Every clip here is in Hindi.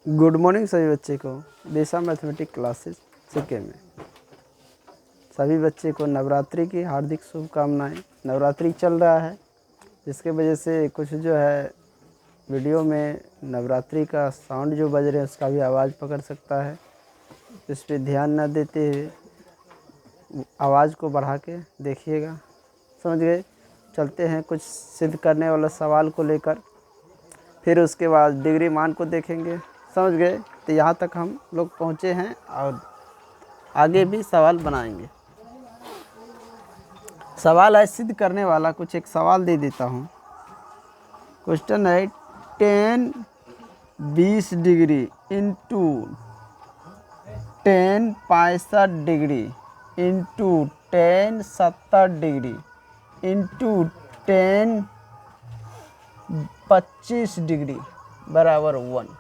गुड मॉर्निंग सभी बच्चे को दिशा मैथमेटिक्स क्लासेस सीखे में सभी बच्चे को नवरात्रि की हार्दिक शुभकामनाएं। नवरात्रि चल रहा है, जिसके वजह से कुछ जो है वीडियो में नवरात्रि का साउंड जो बज रहे हैं उसका भी आवाज़ पकड़ सकता है। इस पर ध्यान न देते हुए आवाज़ को बढ़ा के देखिएगा, समझ गए। चलते हैं कुछ सिद्ध करने वाला सवाल को लेकर, फिर उसके बाद डिग्री मान को देखेंगे, समझ गए। तो यहाँ तक हम लोग पहुँचे हैं और आगे भी सवाल बनाएंगे। सवाल है सिद्ध करने वाला, कुछ एक सवाल दे देता हूँ। क्वेश्चन है 10 20 degree into 10 65 degree into 10 70 degree into 10 25 degree बराबर 1।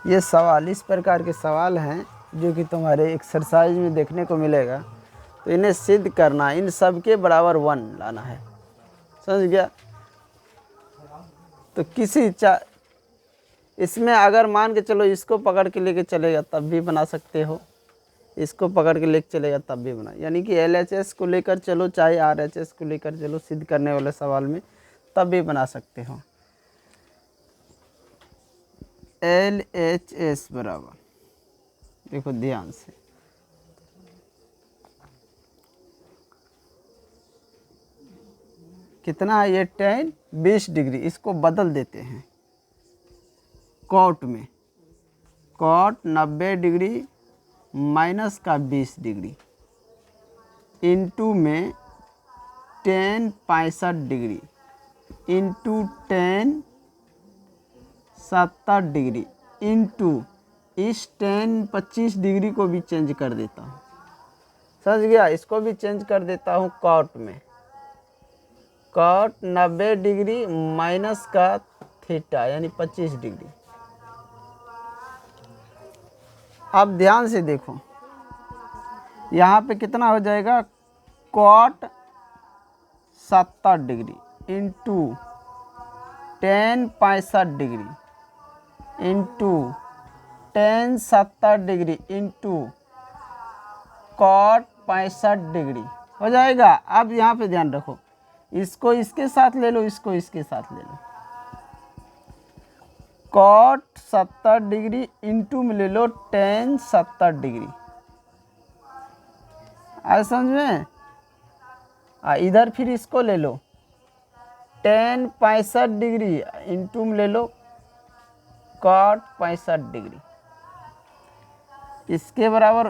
ये सवाल इस प्रकार के सवाल हैं जो कि तुम्हारे एक्सरसाइज में देखने को मिलेगा। तो इन्हें सिद्ध करना, इन सब के बराबर 1 लाना है, समझ गया। तो इसमें अगर मान के चलो इसको पकड़ के लेके चलेगा तब भी बना सकते हो, इसको पकड़ के लेके चलेगा तब भी बना, यानी कि LHS को लेकर चलो चाहे RHS को लेकर चलो सिद्ध करने वाले सवाल में, तब भी बना सकते हो। LHS बराबर, देखो ध्यान से, कितना है ये 10 20 डिग्री। इसको बदल देते हैं कॉट में, कॉट 90 डिग्री माइनस का 20 डिग्री इंटू में 10 65 डिग्री इंटू 10 70 डिग्री इंटू इस 10 25 डिग्री को भी चेंज कर देता हूँ, समझ गया। इसको भी चेंज कर देता हूँ कॉट में, कॉट 90 डिग्री माइनस का थीटा यानी 25 डिग्री। अब ध्यान से देखो, यहाँ पे कितना हो जाएगा, cot 70 degree into 10 65 degree into 10 70 degree into cot 65 degree हो जाएगा। अब यहाँ पे ध्यान रखो, इसको इसके साथ ले लो, इसको इसके साथ ले लो, कॉट 70 डिग्री इंटू में ले लो 10 70 डिग्री, आए समझ में। इधर फिर इसको ले लो 10 65 डिग्री इंटू में ले लो कॉट 65 डिग्री, इसके बराबर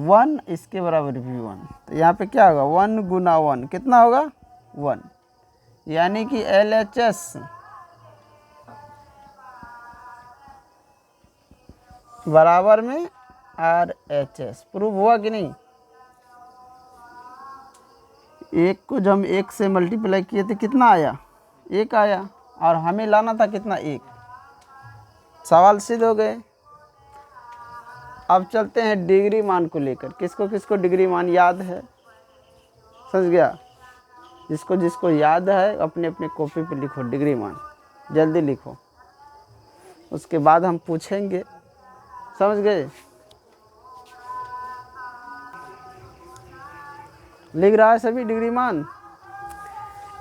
1, इसके बराबर भी 1। तो यहाँ पे क्या होगा, 1 गुना 1 कितना होगा 1, यानी कि LHS बराबर में RHS। प्रूव हुआ कि नहीं। एक को जब हम 1 से मल्टीप्लाई किए थे कितना आया, 1 आया, और हमें लाना था कितना 1। सवाल सिद्ध हो गए। अब चलते हैं डिग्री मान को लेकर। किसको किसको डिग्री मान याद है, समझ गया। जिसको जिसको याद है अपने अपने कॉपी पे लिखो डिग्री मान, जल्दी लिखो, उसके बाद हम पूछेंगे, समझ गए। लिख रहा है सभी डिग्री मान।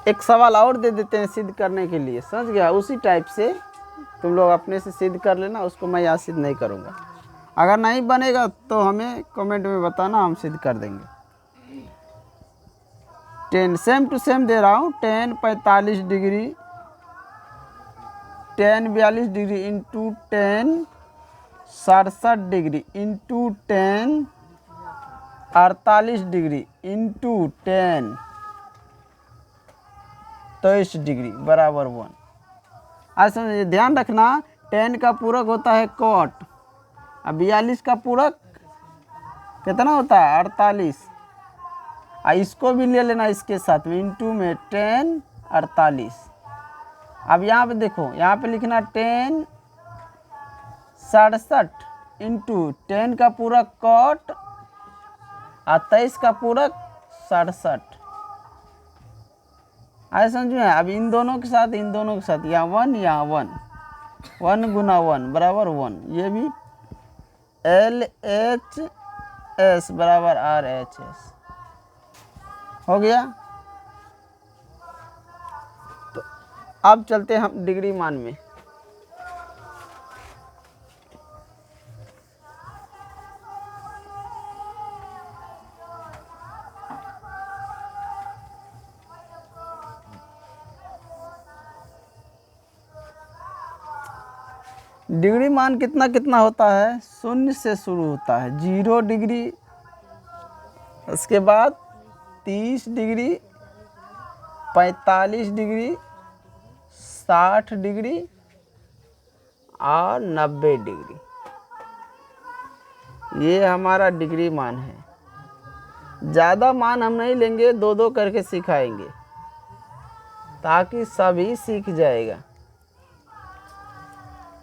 एक सवाल और दे देते हैं सिद्ध करने के लिए, समझ गया। उसी टाइप से तुम लोग अपने से सिद्ध कर लेना, उसको मैं यहाँ सिद्ध नहीं करूँगा। अगर नहीं बनेगा तो हमें कमेंट में बताना, हम सिद्ध कर देंगे। 10 सेम टू सेम दे रहा हूँ, 10 45 degree 10 42 degree into 10 67 degree into 10 48 degree into 10 23 degree बराबर 1। आज समझिए, ध्यान रखना 10 का पूरक होता है कॉट, अब 42 का पूरक कितना होता है 48। इसको भी ले लेना इसके साथ में, इंटू में 10 48। अब यहाँ पे देखो, यहाँ पे लिखना 10 67 इंटू 10 का पूरक कॉट और 23 का पूरक 67। आए समझ में। अब इन दोनों के साथ यहाँ 1 यहाँ 1, 1 गुना 1 बराबर 1, ये भी LHS बराबर RHS हो गया। तो अब चलते हैं हम डिग्री मान में। डिग्री मान कितना कितना होता है, 0 से शुरू होता है, 0 डिग्री, उसके बाद 30 डिग्री, 45 डिग्री, 60 डिग्री और 90 डिग्री। ये हमारा डिग्री मान है। ज़्यादा मान हम नहीं लेंगे, 2-2 करके सिखाएंगे ताकि सभी सीख जाएगा,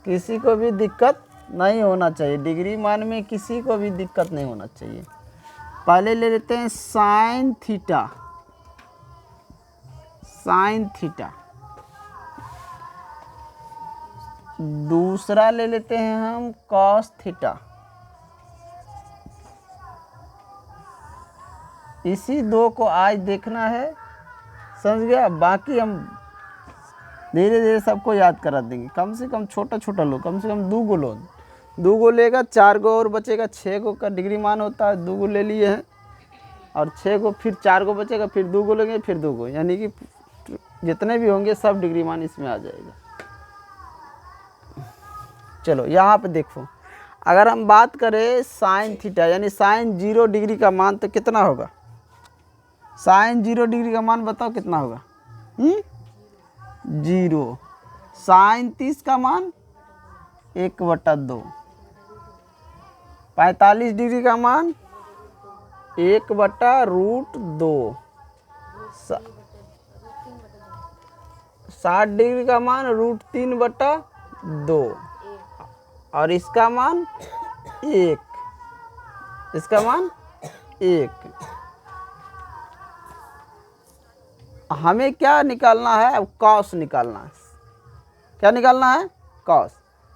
किसी को भी दिक्कत नहीं होना चाहिए। डिग्री मान में किसी को भी दिक्कत नहीं होना चाहिए। पहले ले लेते हैं साइन थीटा, साइन थीटा। दूसरा ले लेते हैं हम कॉस थीटा। इसी दो को आज देखना है, समझ गया। बाकी हम धीरे धीरे सबको याद करा देंगे। कम से कम छोटा छोटा लो, कम से कम 2 गो लो, 2 गो लेगा 4 गो और बचेगा, 6 गो का डिग्री मान होता है। 2 गो ले लिए हैं और 6 गो, फिर 4 गो बचेगा, फिर 2 गो लेंगे, फिर 2 गो, यानी कि जितने भी होंगे सब डिग्री मान इसमें आ जाएगा। चलो यहाँ पे देखो, अगर हम बात करें साइन थीटा यानी साइन 0 डिग्री का मान तो कितना होगा। साइन 0 डिग्री का मान बताओ कितना होगा। 0। साइन 30 का मान 1/2। 45 डिग्री का मान 1/√2। 60 डिग्री का मान √3/2 और इसका मान 1, इसका मान 1। हमें क्या निकालना है, कॉस निकालना है। क्या निकालना है, कॉस।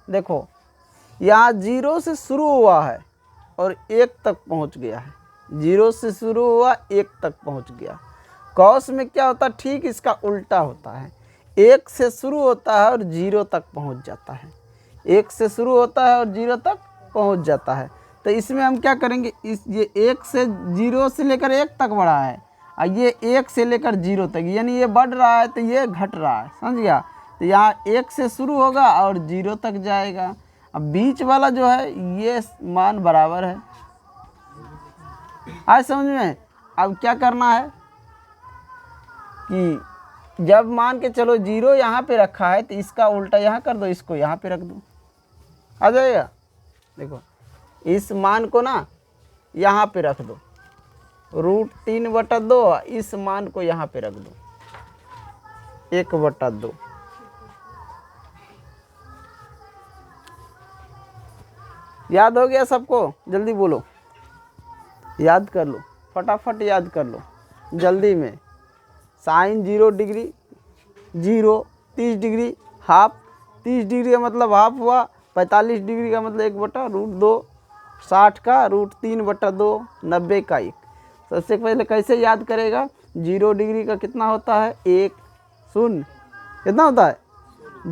देखो यहाँ 0 से शुरू हुआ है और 1 तक पहुँच गया है। 0 से शुरू हुआ 1 तक पहुँच गया। कॉस में क्या होता है, ठीक इसका उल्टा होता है। 1 से शुरू होता है और 0 तक पहुँच जाता है। 1 से शुरू होता है और 0 तक पहुँच जाता है। तो इसमें हम क्या करेंगे, ये 1 से 0 से लेकर 1 तक बढ़ा है और ये 1 से लेकर 0 तक, यानी ये बढ़ रहा है तो ये घट रहा है, समझ गया। तो यहाँ 1 से शुरू होगा और 0 तक जाएगा। अब बीच वाला जो है ये मान बराबर है। आज समझ में। अब क्या करना है कि जब मान के चलो 0 यहाँ पे रखा है तो इसका उल्टा यहाँ कर दो, इसको यहाँ पे रख दो, आ जाएगा। देखो इस मान को ना यहाँ पे रख दो, √3/2, इस मान को यहाँ पे रख दो 1/2। याद हो गया सबको, जल्दी बोलो, याद कर लो, फटाफट याद कर लो जल्दी में। Sine 0 degree 0, 30 degree half, 30 degree का मतलब हाफ हुआ, 45 डिग्री का मतलब 1/√2, 60 का √3/2, 90 का 1। सबसे पहले कैसे याद करेगा, 0 डिग्री का कितना होता है 1, 0 कितना होता है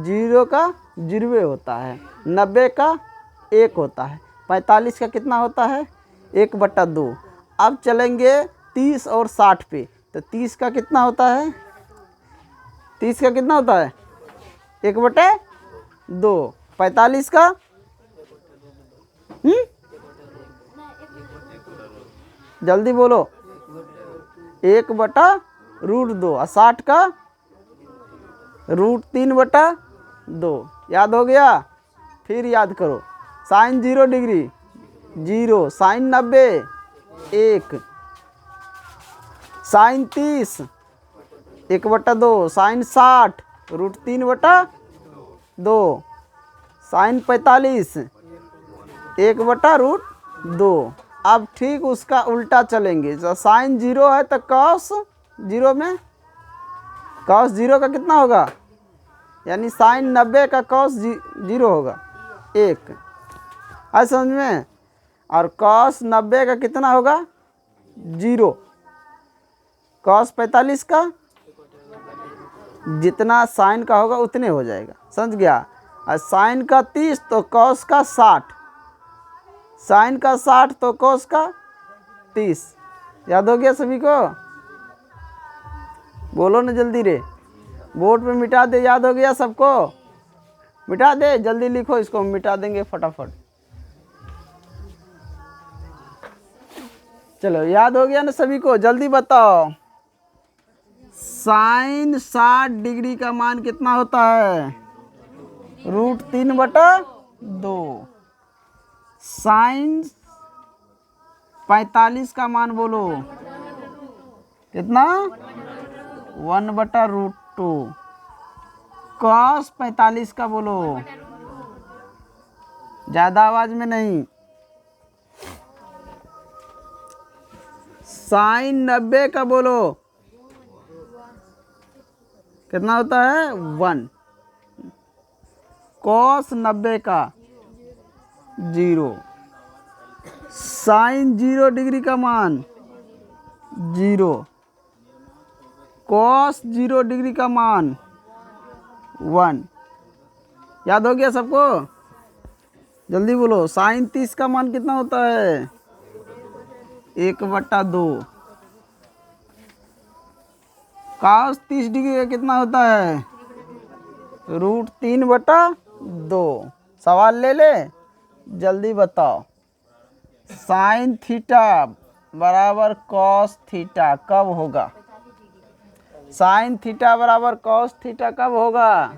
0 का 0 होता है, 90 का 1 होता है, 45 का कितना होता है 1/2। अब चलेंगे 30 और 60 पे, तो 30 का कितना होता है, 30 का कितना होता है 1/2, 45 का जल्दी बोलो 1/√2 और 60 का √3/2। याद हो गया। फिर याद करो, sine 0 degree 0, sine 90 1, sine 30 1/2, sine 60 √3/2, sine 45 1/√2। अब ठीक उसका उल्टा चलेंगे। जब साइन 0 है तो कॉस 0 में, कॉस 0 का कितना होगा यानी साइन 90 का कॉस 0 होगा 1। आज समझ में। और कॉस 90 का कितना होगा 0। कॉस 45 का जितना साइन का होगा उतने हो जाएगा, समझ गया। और साइन का 30 तो कॉस का 60, साइन का 60 तो कॉस का 30। याद हो गया सभी को? बोलो ना जल्दी रे, बोर्ड पे मिटा दे। याद हो गया सबको? मिटा दे, जल्दी लिखो इसको, मिटा देंगे फटाफट। चलो याद हो गया ना सभी को? जल्दी बताओ। साइन 60 डिग्री का मान कितना होता है? √3/2। साइन 45 का मान बोलो कितना? 1/√2। कॉस 45 का बोलो, ज्यादा आवाज में नहीं। साइन 90 का बोलो कितना होता है? 1। कॉस 90 का 0। साइन 0 डिग्री का मान 0। कॉस 0 डिग्री का मान 1। याद हो गया सबको? जल्दी बोलो। साइन 30 का मान कितना होता है? 1/2। कॉस 30 डिग्री का कितना होता है? √3/2। सवाल ले ले, जल्दी बताओ। साइन थीटा बराबर कॉस थीटा कब होगा? साइन थीटा बराबर कॉस थीटा कब होगा?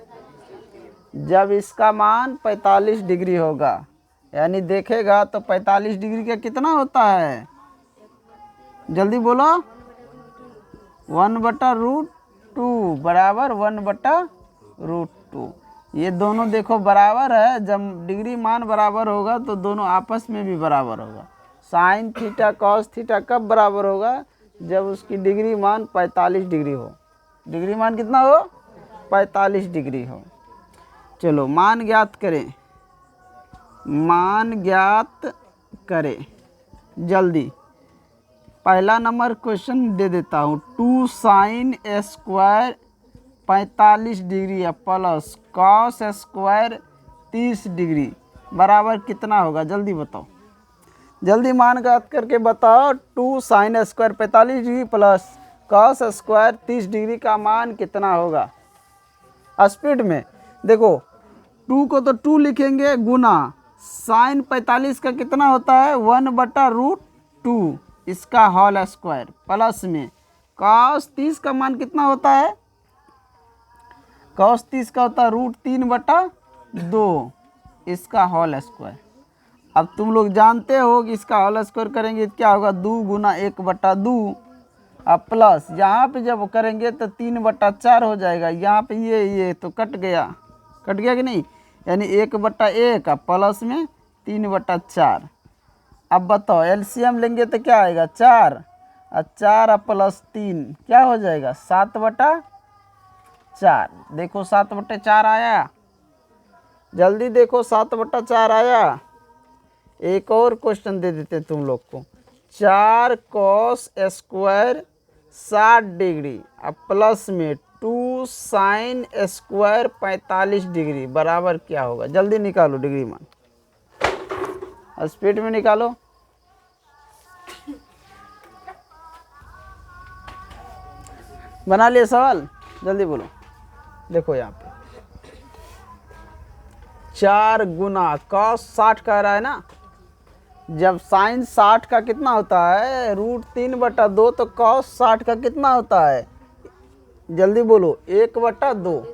जब इसका मान 45 डिग्री होगा। यानी देखेगा तो 45 डिग्री का कितना होता है? जल्दी बोलो। 1/√2 बराबर 1/√2। ये दोनों देखो बराबर है। जब डिग्री मान बराबर होगा तो दोनों आपस में भी बराबर होगा। साइन थीटा कॉस थीटा कब बराबर होगा? जब उसकी डिग्री मान 45 डिग्री हो। डिग्री मान कितना हो? 45 डिग्री हो। चलो मान ज्ञात करें, मान ज्ञात करें जल्दी। पहला नंबर क्वेश्चन दे देता हूँ। 2 sine square 45 degree plus cos square 30 degree बराबर कितना होगा? जल्दी बताओ, जल्दी मान ज्ञात करके बताओ। 2 sine square 45 degree plus cos square 30 degree का मान कितना होगा? स्पीड में देखो। 2 को तो 2 लिखेंगे गुना साइन 45 का कितना होता है? 1/√2 इसका होल स्क्वायर प्लस में कॉस 30 का मान कितना होता है? कॉस 30 का होता है √3/2 इसका होल स्क्वायर। अब तुम लोग जानते हो कि इसका होल स्क्वायर करेंगे तो क्या होगा? 2 गुना 1/2। अब प्लस यहाँ पे जब करेंगे तो 3/4 हो जाएगा। यहाँ पे ये तो कट गया कि नहीं? यानी 1/1 प्लस में 3/4। अब बताओ एलसीएम लेंगे तो क्या आएगा? 4 और 4 प्लस 3 क्या हो जाएगा? 7/4। देखो 7/4 आया। जल्दी देखो 7/4 आया। एक और क्वेश्चन दे देते तुम लोग को। 4 कॉस स्क्वायर 60 डिग्री अब प्लस में 2 साइन स्क्वायर 45 डिग्री बराबर क्या होगा? जल्दी निकालो डिग्री मान, स्पीड में निकालो। बना लिए सवाल? जल्दी बोलो। देखो यहाँ पे 4 गुना कॉस 60 कह रहा है ना। जब साइन 60 का कितना होता है? √3/2 तो कॉस 60 का कितना होता है? जल्दी बोलो। 1/2।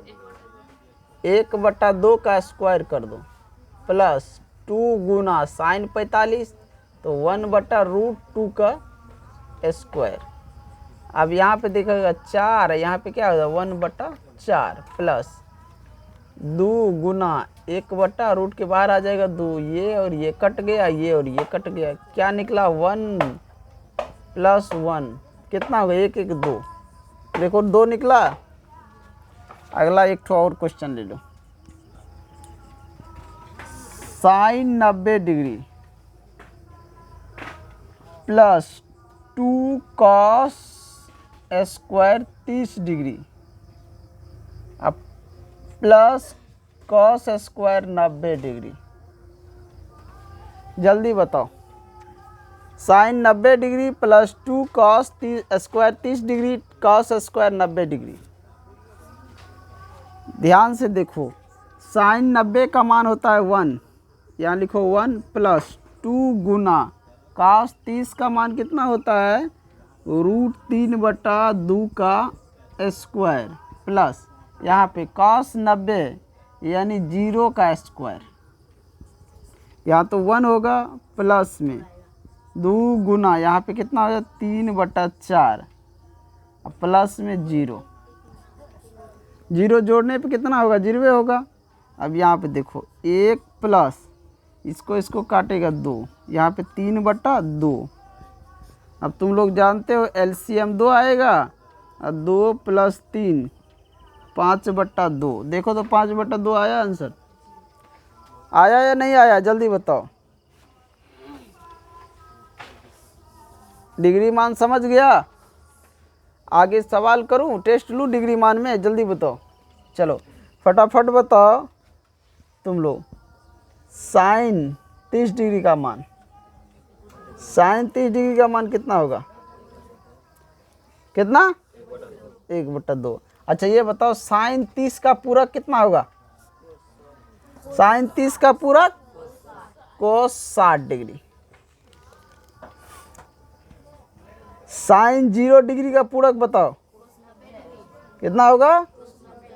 1/2 का स्क्वायर कर दो प्लस 2 गुना साइन 45 तो 1/√2 का स्क्वायर। अब यहाँ पे देखिएगा 4 यहाँ पे क्या होगा? 1/4 प्लस 2 गुना 1/√2 के बाहर आ जाएगा 2। ये और ये कट गया, ये और ये कट गया। क्या निकला? 1 + 1 कितना होगा? 1 1 2। देखो 2 निकला। अगला एक ठो और क्वेश्चन ले लो। Sine 90 degree plus 2 cos square 30 degree अब प्लस कॉस स्क्वायर 90 डिग्री। जल्दी बताओ। Sine 90 degree plus 2 cos square 30 degree cos square 90 degree. ध्यान से देखो, साइन 90 का मान होता है 1, यहाँ लिखो 1 प्लस 2 गुना कॉस 30 का मान कितना होता है √3/2 का स्क्वायर प्लस यहाँ पे कॉस 90 यानी 0 का स्क्वायर। यहाँ तो 1 होगा प्लस में 2 गुना यहाँ पे कितना हो जाए 3/4 अब प्लस में 0 जोड़ने पे कितना होगा 0 होगा। अब यहाँ पे देखो 1 प्लस इसको काटेगा 2, यहाँ पे 3/2। अब तुम लोग जानते हो एलसीएम 2 आएगा और 2 + 3 5/2। देखो तो 5/2 आया आंसर, आया या नहीं आया जल्दी बताओ। डिग्री मान समझ गया? आगे सवाल करूं, टेस्ट लूं डिग्री मान में? जल्दी बताओ, चलो फटाफट बताओ तुम लोग। साइन 30 डिग्री का मान, साइन 30 डिग्री का मान कितना होगा? कितना? 1/2। अच्छा ये बताओ साइन 30 का पूरक कितना होगा? साइन 30 का पूरक कोस 60 डिग्री। साइन 0 डिग्री का पूरक बताओ कितना होगा?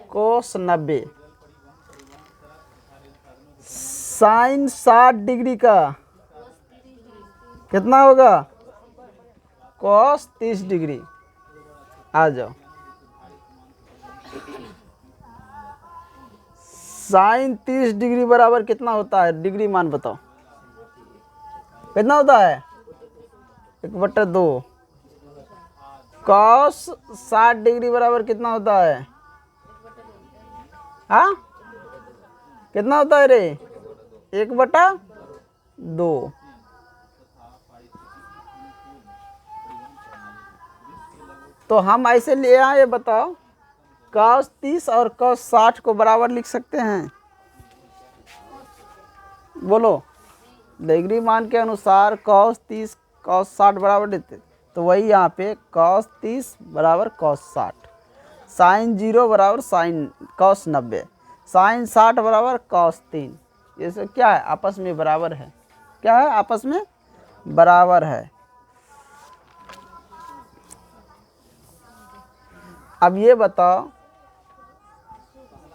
कोस 90। साइन 60 डिग्री का कितना होगा? कोस 30 डिग्री। आ जाओ। साइन 30 डिग्री बराबर कितना होता है? डिग्री मान बताओ कितना होता है? 1/2। कॉस 60 डिग्री बराबर कितना होता है? हाँ कितना होता है रे? 1/2। तो हम ऐसे ले आए, ये बताओ कॉस 30 और कॉस 60 को बराबर लिख सकते हैं? बोलो। डिग्री मान के अनुसार कॉस 30 कॉस 60 बराबर देते, तो वही यहाँ पे कॉस 30 बराबर कॉस 60, साइन 0 बराबर साइन कॉस 90, साइन 60 बराबर कॉस 3। ये सब क्या है? आपस में बराबर है। क्या है? आपस में बराबर है। अब ये बताओ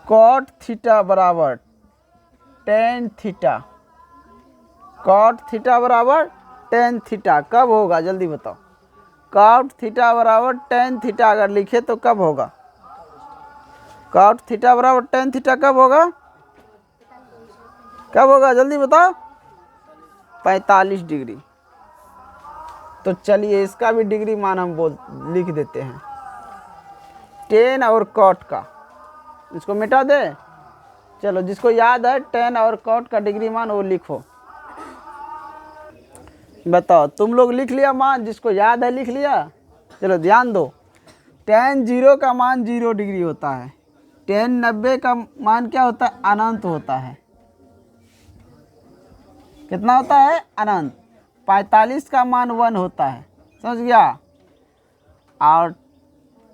कॉट थीटा बराबर टेन थीटा, कॉट थीटा बराबर टेन थीटा कब होगा? जल्दी बताओ। कॉट थीटा बराबर टेन थीटा अगर लिखे तो कब होगा? कॉट थीटा बराबर टेन थीटा कब होगा? कब होगा जल्दी बताओ। 45 डिग्री। तो चलिए इसका भी डिग्री मान हम लिख देते हैं। टेन और कॉट का, इसको मिटा दे। चलो जिसको याद है टेन और कॉट का डिग्री मान वो लिखो। बताओ तुम लोग लिख लिया मान? जिसको याद है लिख लिया? चलो ध्यान दो। टेन 0 का मान 0 डिग्री होता है। टेन 90 का मान क्या होता है? अनंत होता है। कितना होता है? अनंत। 45 का मान 1 होता है। समझ गया? और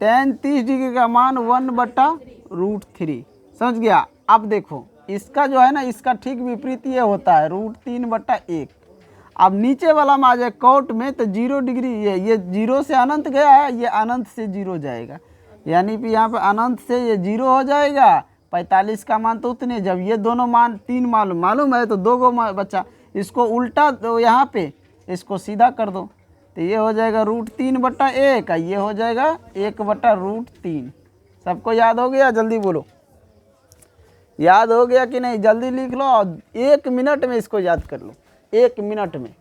टेन 30 डिग्री का मान 1/√3। समझ गया? अब देखो इसका जो है ना, इसका ठीक विपरीत ये होता है √3/1। अब नीचे वाला में आ जाए कॉट में तो 0 डिग्री, ये 0 से अनंत गया है, ये अनंत से 0 जाएगा, यानी कि यहाँ पे अनंत से ये 0 हो जाएगा। 45 का मान तो उतने, जब ये दोनों मान 3 मालूम है तो 2 गो बच्चा, इसको उल्टा दो, यहाँ पे इसको सीधा कर दो तो ये हो जाएगा √3/1 और ये हो जाएगा 1/√3। सबको याद हो गया? जल्दी बोलो, याद हो गया कि नहीं? जल्दी लिख लो और 1 मिनट में इसको याद कर लो। 1 मिनट में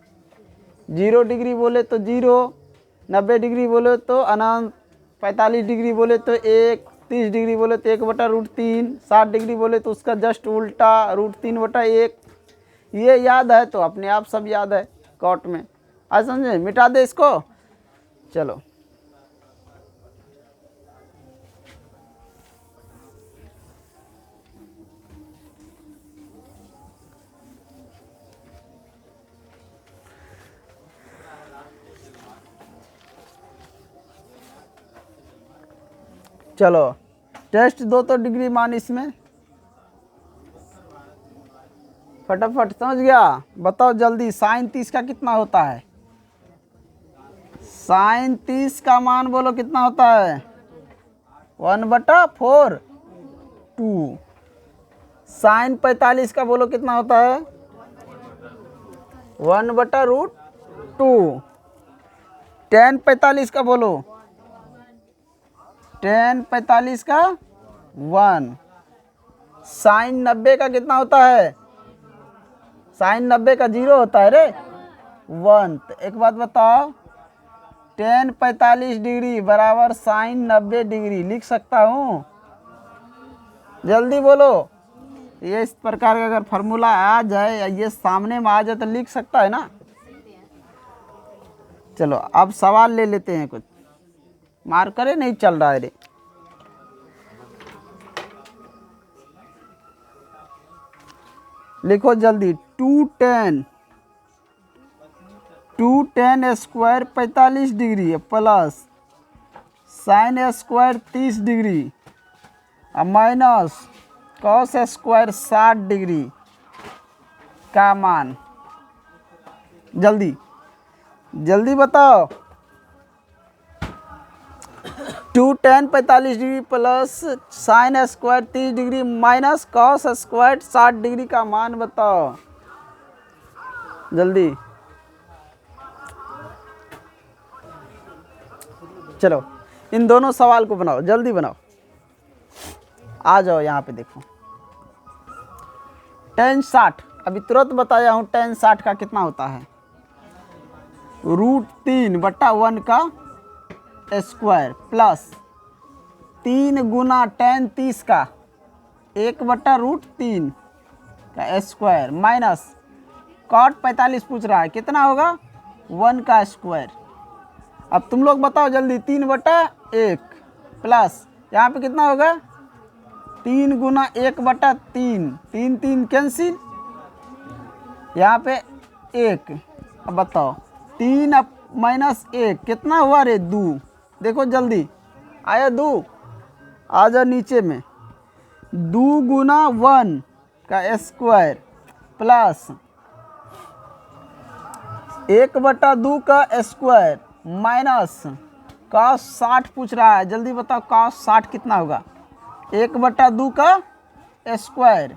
0 डिग्री बोले तो 0, 90 डिग्री बोले तो अनंत, 45 डिग्री बोले तो 1, 30 डिग्री बोले तो 1/√3, 60 डिग्री बोले तो उसका जस्ट उल्टा √3/1। ये याद है तो अपने आप सब याद है कॉट में। आज समझे, मिटा दे इसको। चलो चलो टेस्ट दो तो डिग्री मान इसमें, फटाफट। समझ गया? बताओ जल्दी, साइन 30 का कितना होता है? साइन 30 का मान बोलो कितना होता है? 1/4 2। साइन 45 का बोलो कितना होता है? 1/√2। tan 45 का बोलो, tan 45 का 1। साइन 90 का कितना होता है? साइन 90 का 0 होता है रे, 1। तो एक बात बताओ, tan 45 डिग्री बराबर साइन 90 डिग्री लिख सकता हूँ? जल्दी बोलो। ये इस प्रकार का अगर फार्मूला आ जाए या ये सामने में आ जाए तो लिख सकता है ना। चलो अब सवाल ले लेते हैं कुछ। मार्कर नहीं चल रहा है रे। लिखो जल्दी। 2tan square 45 degree plus sine square 30 degree minus cos square 60 degree का मान। जल्दी जल्दी बताओ। 2tan 45 degree plus sine square 30 degree minus cos square 60 degree का मान बताओ जल्दी। चलो इन दोनों सवाल को बनाओ, जल्दी बनाओ। आ जाओ यहाँ पे देखो। tan 60 अभी तुरंत बताया हूँ। tan 60 का कितना होता है? √3/1 का स्क्वायर प्लस 3 गुना tan 30 का 1/√3 का स्क्वायर माइनस cot 45 पूछ रहा है कितना होगा? 1 का स्क्वायर। अब तुम लोग बताओ जल्दी। 3/1 प्लस यहाँ पे कितना होगा? 3 गुना 1/3, 3 3 कैंसिल, यहाँ पे 1। अब बताओ 3 माइनस 1 कितना हुआ रे? 2। देखो जल्दी आया 2। आ जाओ नीचे में। 2 गुना 1 का स्क्वायर प्लस 1/2 का स्क्वायर माइनस cos 60 पूछ रहा है। जल्दी बताओ cos 60 कितना होगा? 1/2 का स्क्वायर।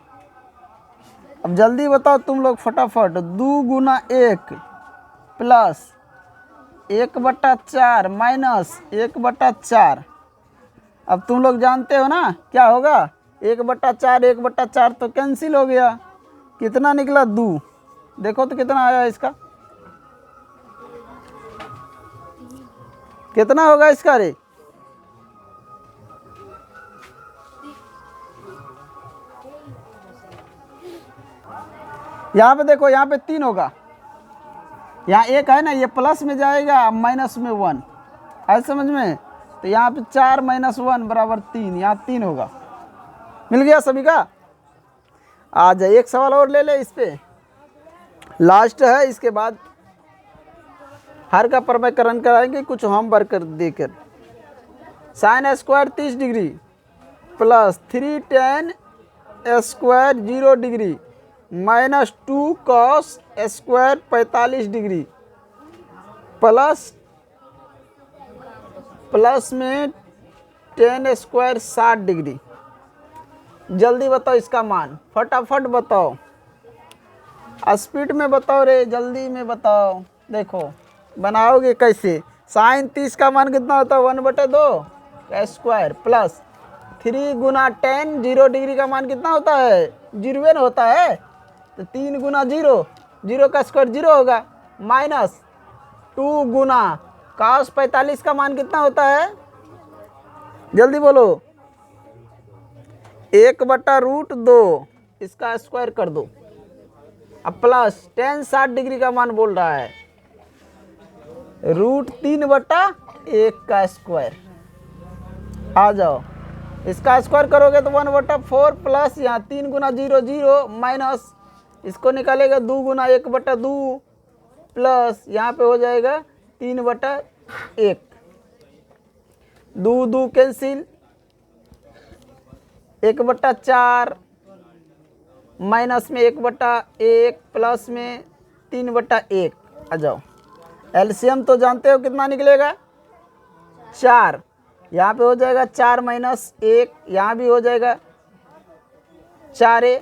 अब जल्दी बताओ तुम लोग फटाफट। 2 गुना 1 प्लस 1/4 माइनस 1/4। अब तुम लोग जानते हो ना क्या होगा? 1/4 1/4 तो कैंसिल हो गया। कितना निकला? 2। देखो तो कितना आया इसका? कितना होगा इसका रे? यहाँ पे देखो, यहाँ पे 3 होगा। यहाँ 1 है ना, ये प्लस में जाएगा, माइनस में 1 है, समझ में? तो यहाँ पे 4 - 1 बराबर 3। यहाँ 3 होगा। मिल गया सभी का? आ जाए एक सवाल और ले ले इस पे, लास्ट है। इसके बाद हर का प्रमेयकरण कराएंगे कुछ होमवर्क देकर। Sine square 30 degree plus 3 tan square 0 degree minus 2 cos square 45 degree plus में tan स्क्वायर 60 डिग्री। जल्दी बताओ इसका मान, फटाफट बताओ। स्पीड में बताओ रे, जल्दी में बताओ। देखो बनाओगे कैसे? साइन 30 का मान कितना होता है? 1/2 का स्क्वायर प्लस 3 गुना tan 0 डिग्री का मान कितना होता है? 0 होता है। तो 3 गुना 0, 0 का स्क्वायर 0 होगा, माइनस 2 गुना cos 45 का मान कितना होता है? जल्दी बोलो। 1/√2 इसका स्क्वायर कर दो। अब प्लस tan 60 डिग्री का मान बोल रहा है √3/1 का स्क्वायर। आ जाओ, इसका स्क्वायर करोगे तो 1/4 प्लस यहाँ 3 गुना 0 0 माइनस इसको निकालेगा 2 गुना 1/2 प्लस यहाँ पे हो जाएगा 3/1। 2 2 कैंसिल, 1/4 माइनस में 1/1 प्लस में 3/1। आ जाओ, एलसीएम तो जानते हो कितना निकलेगा 4। यहाँ पे हो जाएगा 4 माइनस 1, यहाँ भी हो जाएगा 4a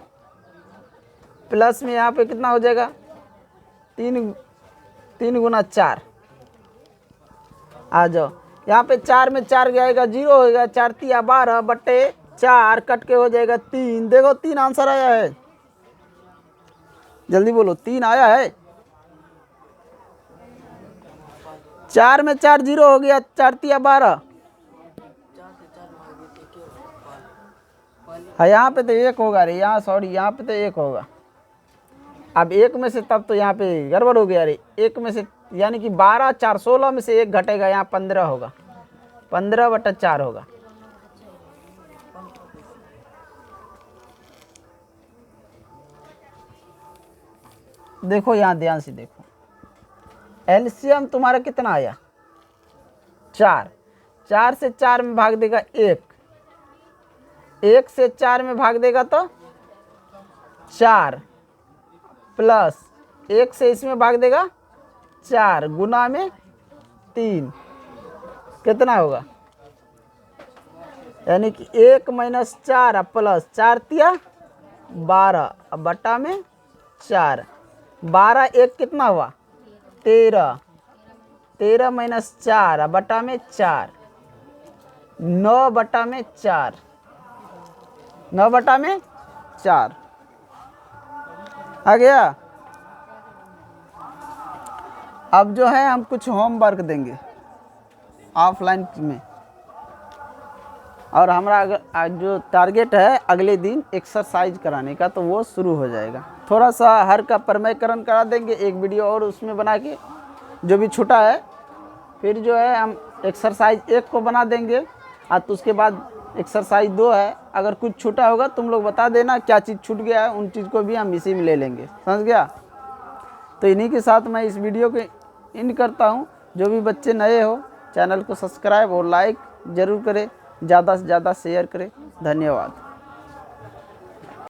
प्लस में यहाँ पे कितना हो जाएगा 3 गुना 4। आ जाओ, यहाँ पे 4 में 4 जाएगा 0 होगा, 4 तिया 12/4 कट के हो जाएगा 3। देखो 3 आंसर आया है, जल्दी बोलो 3 आया है। 4 में 4 0 हो गया, 4 तिया 12। हाँ यहाँ पे तो 1 होगा रे, यहाँ सॉरी यहाँ पे तो 1 होगा। अब 1 में से तब तो यहाँ पे गड़बड़ हो गया रे। 1 में से यानी कि 12 4 16 में से 1 घटेगा, यहाँ 15 होगा, 15/4 होगा। देखो यहाँ ध्यान से देखो, एलसीएम तुम्हारा कितना आया 4। 4 से 4 में भाग देगा 1, 1 से 4 में भाग देगा तो 4 प्लस 1 से इसमें भाग देगा 4 गुना में 3 कितना होगा, यानी कि 1 माइनस 4 प्लस 4 तिया 12 अब बटा में 4। 12 1 कितना हुआ 13, 13 माइनस 4 अब बटा में 4, 9/4, 9/4 आ गया। अब जो है हम कुछ होमवर्क देंगे ऑफलाइन में, और हमारा अगर जो टारगेट है अगले दिन एक्सरसाइज कराने का, तो वो शुरू हो जाएगा। थोड़ा सा हर का प्रमेयकरण करा देंगे, एक वीडियो और उसमें बना के जो भी छूटा है। फिर जो है हम एक्सरसाइज 1 को बना देंगे, और तो उसके बाद एक्सरसाइज 2 है। अगर कुछ छूटा होगा तुम लोग बता देना क्या चीज़ छूट गया है, उन चीज़ को भी हम इसी में ले लेंगे, समझ गया। तो इन्हीं के साथ मैं इस वीडियो को एंड करता हूँ। जो भी बच्चे नए हो चैनल को सब्सक्राइब और लाइक ज़रूर करें, ज़्यादा से ज़्यादा शेयर करें। धन्यवाद।